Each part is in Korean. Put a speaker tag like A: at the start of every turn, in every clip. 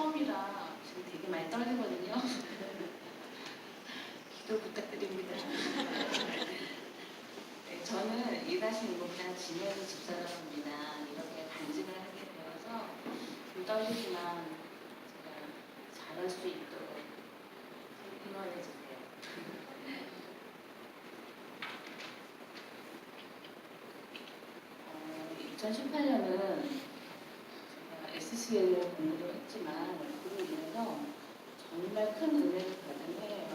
A: 처음이라 지금 되게 많이 떨리거든요. 기도 부탁드립니다. 네, 저는 이다신목장 진현우 집사라고합니다. 이렇게 간증을 하게 되어서 좀 떨리지만 제가 잘할 수 있도록 응원해 주세요. 2018년은 제가 SCL을 공부를 했지만 그로 인해서 정말 큰 은혜를 받은 해예요.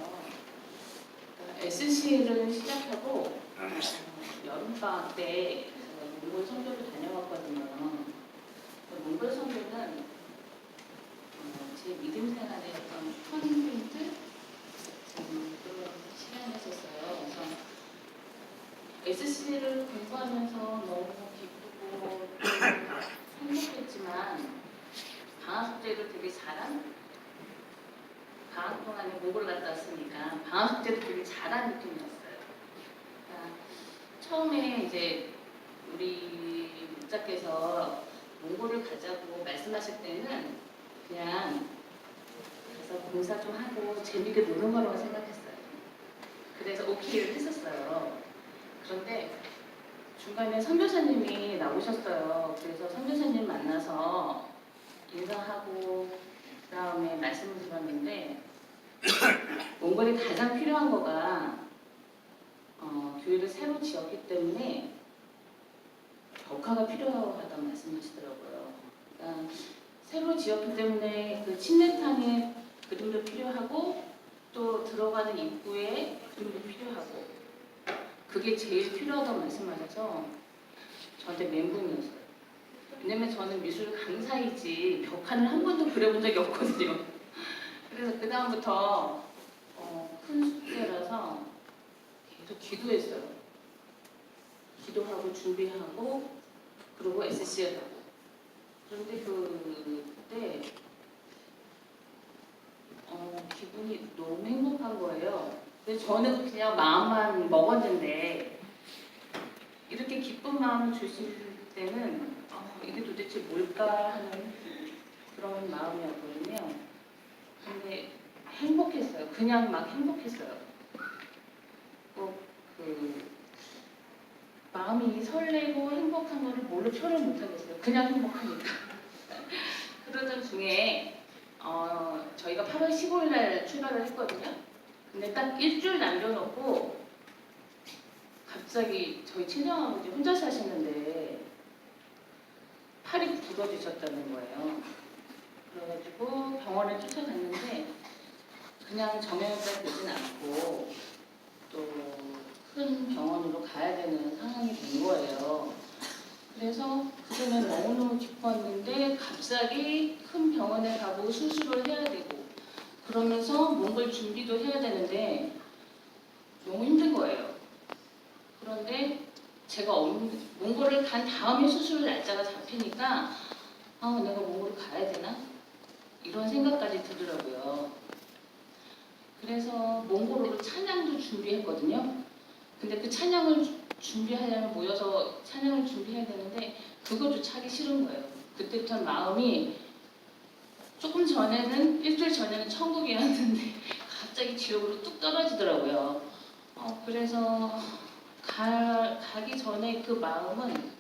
A: 그러니까 SCL을 시작하고 여름방학 때 제가 몽골 선교를 다녀왔거든요. 몽골 선교는 제 믿음 생활의 어떤 터닝포인트 그런 시간이었어요. 그래서 SC를 공부하면서 너무 기쁘고 행복했지만 방학 숙제를 되게 잘한, 방학 동안에 몽골 갔다 왔으니까 방학 숙제도 되게 잘한 느낌이었어요. 그러니까 처음에 이제 우리 목자께서 몽골을 가자고 말씀하실 때는 그냥 가서 봉사 좀 하고 재밌게 노는 거라고 생각했어요. 그래서 오케이를 했었어요. 그런데 중간에 선교사님이 나오셨어요. 그래서 선교사님 만나서 인사하고 그 다음에 말씀을 들었는데 몽골에 가장 필요한 거가 교회를 새로 지었기 때문에 벽화가 필요하다고 말씀하시더라고요. 그러니까 새로 지었기 때문에 그 침례탕에 그림도 필요하고 또 들어가는 입구에 그림도 필요하고 그게 제일 필요하다고 말씀하셔서 저한테 멘붕이었어요. 왜냐면 저는 미술 강사이지 벽화는 한 번도 그려본 적이 없거든요. 그래서 그 다음부터 큰 숙제라서 계속 기도했어요. 기도하고 준비하고 그리고 SC를 하고. 그런데 그때 기분이 너무 행복한 거예요. 근데 저는 그냥 마음만 먹었는데 이렇게 기쁜 마음을 주실 때는 이게 도대체 뭘까 하는 그런 마음이었거든요. 근데 행복했어요. 그냥 막 행복했어요. 꼭 마음이 설레고 행복한 거를 뭘로 표현을 못하겠어요. 그냥 행복하니까. 그러던 중에 저희가 8월 15일 날 출발을 했거든요. 근데 딱 일주일 남겨놓고 갑자기 저희 친정아버지 혼자 사시는데 팔이 부러지셨다는 거예요. 그래가지고 병원에 쫓아갔는데 그냥 정형외과 되진 않고 또 큰 병원으로 가야 되는 상황이 된 거예요. 그래서 그전에 너무너무 기뻤는데 갑자기 큰 병원에 가고 수술을 해야 되고 그러면서 몽골 준비도 해야 되는데 너무 힘든 거예요. 그런데 제가 몽골을 간 다음에 수술 날짜가 잡히니까 내가 몽골을 가야 되나? 이런 생각까지 들더라고요. 그래서 몽골어로 찬양도 준비했거든요. 근데 그 찬양을 준비하려면 모여서 찬양을 준비해야 되는데 그것조차 하기 싫은 거예요. 그때부터 마음이 조금 전에는 일주일 전에는 천국이었는데 갑자기 지옥으로 뚝 떨어지더라고요. 그래서 가기 전에 그 마음은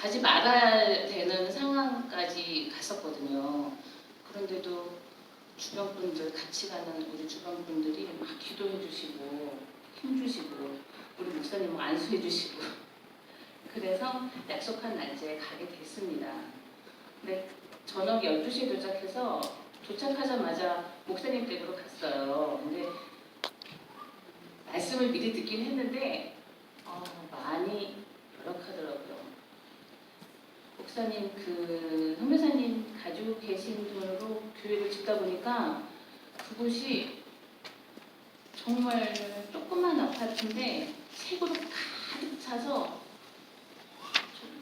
A: 가지 말아야 되는 상황까지 갔었거든요. 그런데도 주변 분들, 같이 가는 우리 주변 분들이 막 기도해 주시고 힘주시고 우리 목사님 안수해 주시고 그래서 약속한 날짜에 가게 됐습니다. 근데 저녁 12시에 도착해서 도착하자마자 목사님 댁으로 갔어요. 근데 말씀을 미리 듣긴 했는데 많이 열악하더라고요. 목사님 선교사님 가지고 계신 돈으로 교회를 짓다 보니까 그곳이 정말 조그만 아파트인데 책으로 가득 차서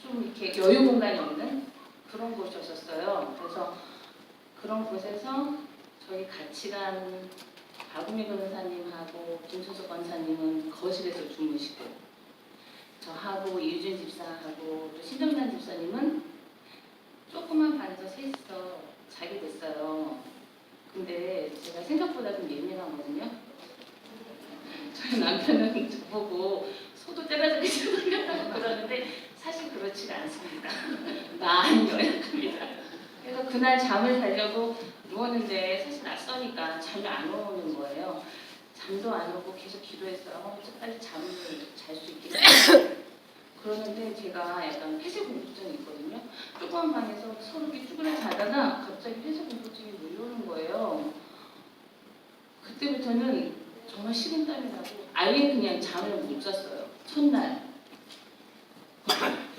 A: 좀 이렇게 여유 공간이 없는 그런 곳이었어요. 그래서 그런 곳에서 저희 같이 간 박우미 변호사님하고 김소석 권사님은 거실에서 주무시고 저하고 이유진 집사하고 또 신정단 집사님은 조그만 방에서 셋이서 자기 그렇지 않습니다. 많이 연약합니다. 그래서 그날 잠을 자려고 누웠는데 사실 낯서니까 잠이 안 오는 거예요. 잠도 안 오고 계속 기도했어요. 빨리 잠을 잘 수 있겠다. 그러는데 제가 약간 폐쇄 공포증이 있거든요. 조그만 방에서 서로 쭈그려 자다가 갑자기 폐쇄 공포증이 몰려오는 거예요. 그때부터는 정말 식은땀이 나고 아예 그냥 잠을 못 잤어요. 첫날.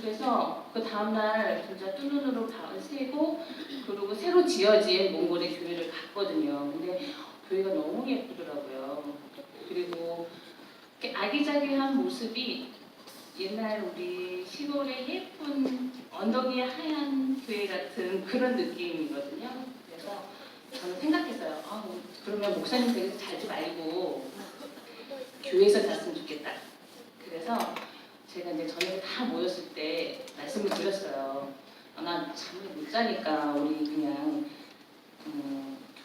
A: 그래서 그 다음날 진짜 두 눈으로 밤을 새고 그리고 새로 지어진 몽골의 교회를 갔거든요. 근데 교회가 너무 예쁘더라고요. 그리고 이렇게 아기자기한 모습이 옛날 우리 시골의 예쁜 언덕이 하얀 교회 같은 그런 느낌이거든요. 그래서 저는 생각했어요. 그러면 목사님 댁에서 자지 말고 교회에서 잤으면 좋겠다. 그래서 제가 이제 저녁에 다 모였을 때 말씀을 드렸어요. 난 잠을 못 자니까 우리 그냥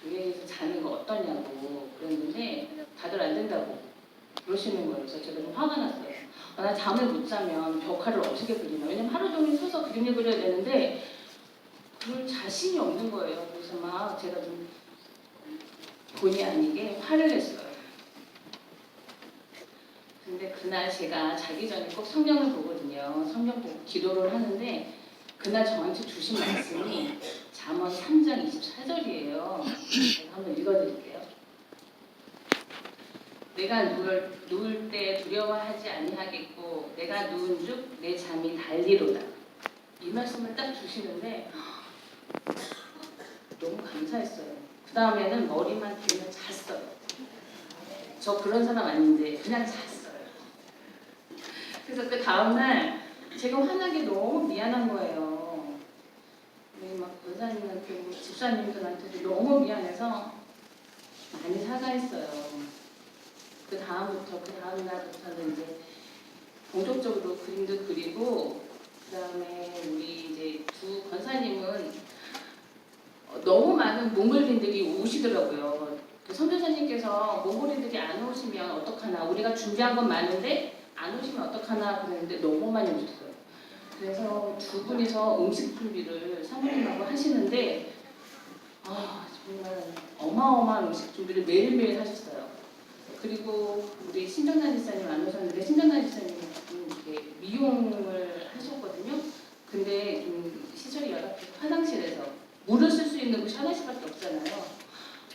A: 교회에서 자는 거 어떠냐고 그랬는데 다들 안 된다고 그러시는 거예요. 그래서 제가 좀 화가 났어요. 나 잠을 못 자면 벽화를 어떻게 그리나. 왜냐면 하루 종일 서서 그림을 그려야 되는데 그럴 자신이 없는 거예요. 그래서 막 제가 좀 본의 아니게 화를 냈어요. 근데 그날 제가 자기 전에 꼭 성경을 보거든요. 성경 보고 기도를 하는데 그날 저한테 주신 말씀이 잠언 3장 24절이에요. 제가 한번 읽어드릴게요. 내가 누울 때 두려워하지 아니하겠고 내가 누운 즉 내 잠이 달리로다. 이 말씀을 딱 주시는데 너무 감사했어요. 그 다음에는 머리만 들면 잤어요. 저 그런 사람 아닌데 그냥 잤어요. 그래서 그 다음날 제가 화나게 너무 미안한 거예요. 우리 막 권사님한테 집사님들한테도 너무 미안해서 많이 사과했어요. 그 다음 날부터는 이제 본격적으로 그림도 그리고 그 다음에 우리 이제 두 권사님은 너무 많은 몽골인들이 오시더라고요. 그 선교사님께서 몽골인들이 안 오시면 어떡하나, 우리가 준비한 건 많은데 안 오시면 어떡하나 그랬는데 너무 많이 오셨어요. 그래서 두 분이서 음식 준비를 사모님하고 하시는데 정말 어마어마한 음식 준비를 매일매일 하셨어요. 그리고 우리 신정란 지사님 안 오셨는데 신정란 지사님은 이렇게 미용을 하셨거든요. 근데 좀 시설이 열악해서 화장실에서 물을 쓸 수 있는 곳이 화장실밖에 없잖아요.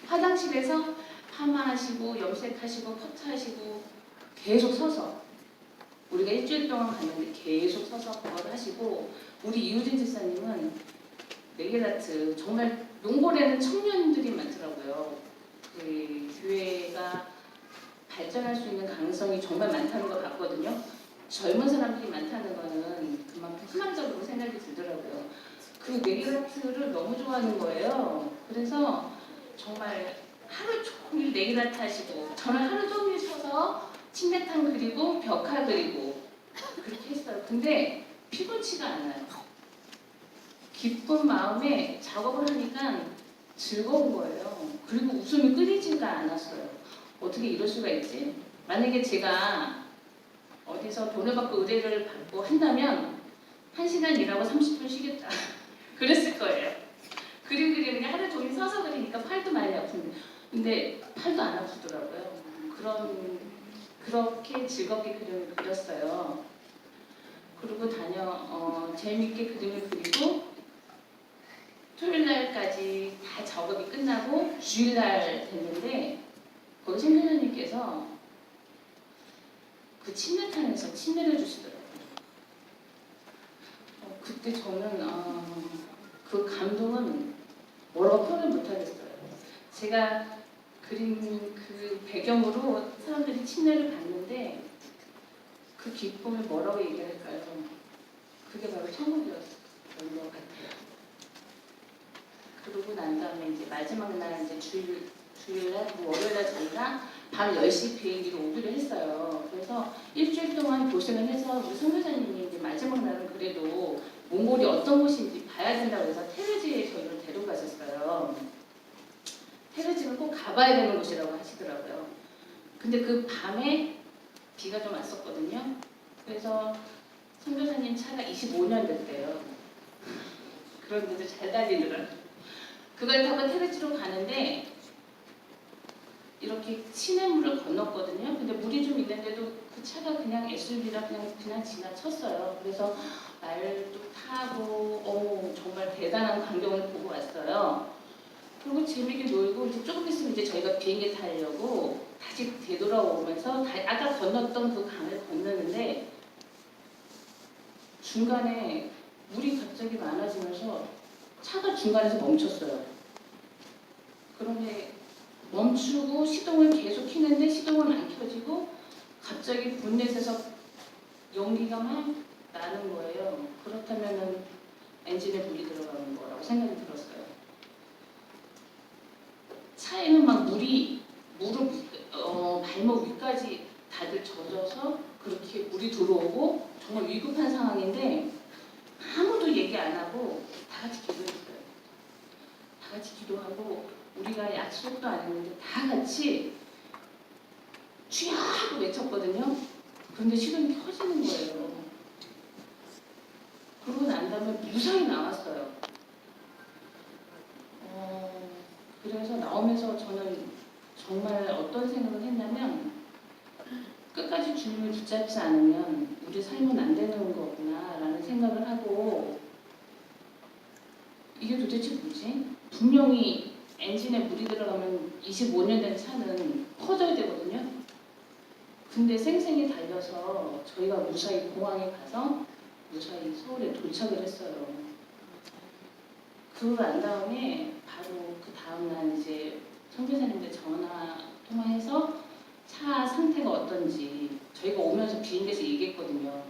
A: 화장실에서 파마하시고 염색하시고 커트하시고 계속 서서 우리가 일주일 동안 갔는데 계속 서서 그걸 하시고 우리 이우진 지사님은 네일아트 정말 몽골에는 청년들이 많더라고요. 그 교회가 발전할 수 있는 가능성이 정말 많다는 걸 봤거든요. 젊은 사람들이 많다는 거는 그만큼 희망적으로 생각이 들더라고요. 그 네일아트를 너무 좋아하는 거예요. 그래서 정말 하루 종일 네일아트 하시고 저는 하루 종일 서서 침대탕 그리고 벽화 그리고 그렇게 했어요. 근데 피곤치가 않아요. 기쁜 마음에 작업을 하니까 즐거운 거예요. 그리고 웃음이 끊이지가 않았어요. 어떻게 이럴 수가 있지? 만약에 제가 어디서 돈을 받고 의뢰를 받고 한다면 1시간 일하고 30분 쉬겠다. 그랬을 거예요. 그림 그리는 게 하루 종일 서서 그리니까 팔도 많이 아픈데 근데 팔도 안 아프더라고요. 그렇게 즐겁게 그림을 그렸어요. 그리고 재미있게 그림을 그리고 토요일날까지 다 작업이 끝나고 주일날 됐는데 거기 신부님께서 그 침례탄에서 침례를 주시더라고요. 그때 저는 그 감동은 뭐라고 표현을 못하겠어요. 제가 그린 그 배경으로 사람들이 침례를 받는데 그 기쁨을 뭐라고 얘기할까요? 그게 바로 천국이었던 것 같아요. 그러고 난 다음에 이제 마지막 날 이제 주일날 월요일날 저희가 밤 10시 비행기로 오기로 했어요. 그래서 일주일 동안 고생을 해서 우리 선교사님이 이제 마지막 날은 그래도 몽골이 어떤 곳인지 봐야 된다고 해서 테르지에 저희를 데려가셨어요. 테르지는 꼭 가봐야 되는 곳이라고 하시더라고요. 근데 그 밤에 비가 좀 왔었거든요. 그래서 선교사님 차가 25년 됐대요. 그런데도 잘 달리더라고요. 그걸 타고 테레지로 가는데 이렇게 시냇물을 건넜거든요. 근데 물이 좀 있는데도 그 차가 그냥 SUV라 그냥 지나쳤어요. 그래서 말도 타고 정말 대단한 광경을 보고 왔어요. 그리고 재밌게 놀고 이제 조금 있으면 이제 저희가 비행기 타려고 다시 되돌아오면서 아까 건넜던 그 강을 건너는데 중간에 물이 갑자기 많아지면서 차가 중간에서 멈췄어요. 그런데 멈추고 시동을 계속 켜는데 시동은 안 켜지고 갑자기 본넷에서 연기가 막 나는 거예요. 그렇다면 엔진에 물이 들어가는 거라고 생각이 들었어요. 차에는 막 물이 무릎 발목 위까지 다들 젖어서 그렇게 물이 들어오고 정말 위급한 상황인데 아무도 얘기 안 하고 다 같이 기도했어요. 다 같이 기도하고 우리가 약속도 안 했는데 다 같이 주여 하고 외쳤거든요. 그런데 시동이 켜지는 거예요. 그러고 난 다음에 무상이 나왔어요. 그래서 나오면서 저는 정말 어떤 생각을 했냐면 끝까지 주님을 붙잡지 않으면 우리 삶은 안 되는 거구나 라는 생각을 하고 이게 도대체 뭐지? 분명히 엔진에 물이 들어가면 25년 된 차는 퍼져야 되거든요. 근데 쌩쌩이 달려서 저희가 무사히 공항에 가서 무사히 서울에 도착을 했어요. 그러고 난 다음에 바로 그 다음날 이제 선교사님들 전화 통화해서 차 상태가 어떤지 저희가 오면서 비행기에서 얘기했거든요.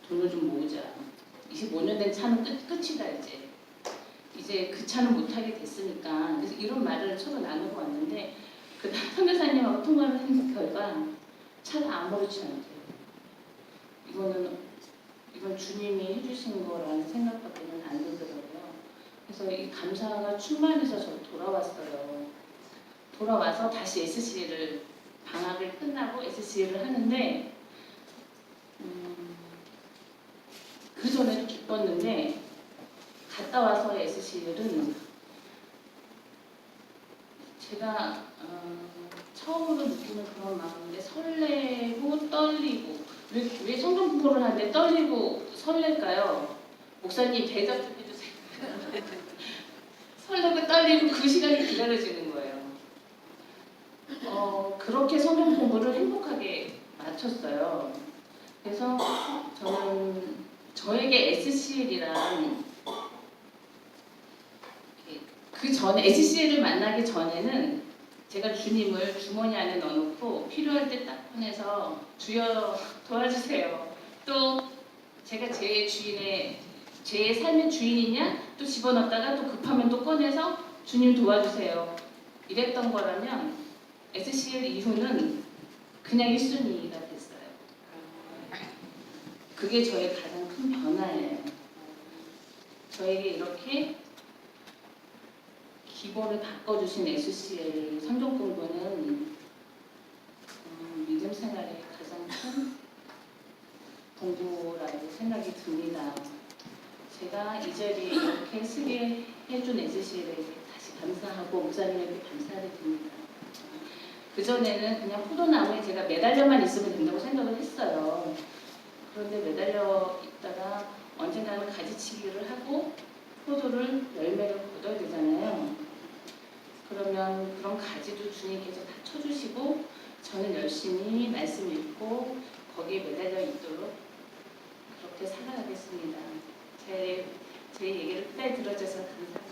A: 돈을 좀 모으자. 25년 된 차는 끝이다 이제. 이제 그 차는 못 타게 됐으니까. 그래서 이런 말을 서로 나누고 왔는데 그 다음 선교사님하고 통화를 한 결과 차가 아무렇지 않대요. 이건 주님이 해주신 거라는 생각밖에는 안 들더라고요. 그래서 이 감사가 충만해서 저 돌아왔어요. 돌아와서 다시 SC를 방학을 끝나고 SC를 하는데 그 전에도 기뻤는데 갔다 와서 SC는 제가 처음으로 느끼는 그런 마음인데 설레고 떨리고 왜 성경 공부를 하는데 떨리고 설렐까요? 목사님 대답 좀 해주세요. 설레고 떨리고 그 시간이 기다려지는 거예요. 그렇게 성경 공부를 행복하게 마쳤어요. 그래서 저는 저에게 SCL이란 그 전에 SCL을 만나기 전에는 제가 주님을 주머니 안에 넣어놓고 필요할 때 딱 꺼내서 주여 도와주세요. 또 제가 제 삶의 주인이냐 또 집어넣다가 또 급하면 또 꺼내서 주님 도와주세요. 이랬던 거라면 SCL 이후는 그냥 1순위가 됐어요. 그게 저의 가장 큰 변화예요. 저에게 이렇게 기본을 바꿔주신 SCL 성경 공부는 믿음 생활의 가장 큰 공부라고 생각이 듭니다. 제가 이 자리에 이렇게 쓰게 해준 SCL에게 다시 감사하고 목사님에게 감사를 드립니다. 그전에는 그냥 포도나무에 제가 매달려만 있으면 된다고 생각을 했어요. 그런데 매달려 있다가 언젠가는 가지치기를 하고 포도를 열매를 거둬야 되잖아요. 그러면 그런 가지도 주님께서 다 쳐주시고 저는 열심히 말씀 읽고 거기에 매달려 있도록 그렇게 살아가겠습니다. 제 얘기를 끝까지 들어줘서 감사합니다.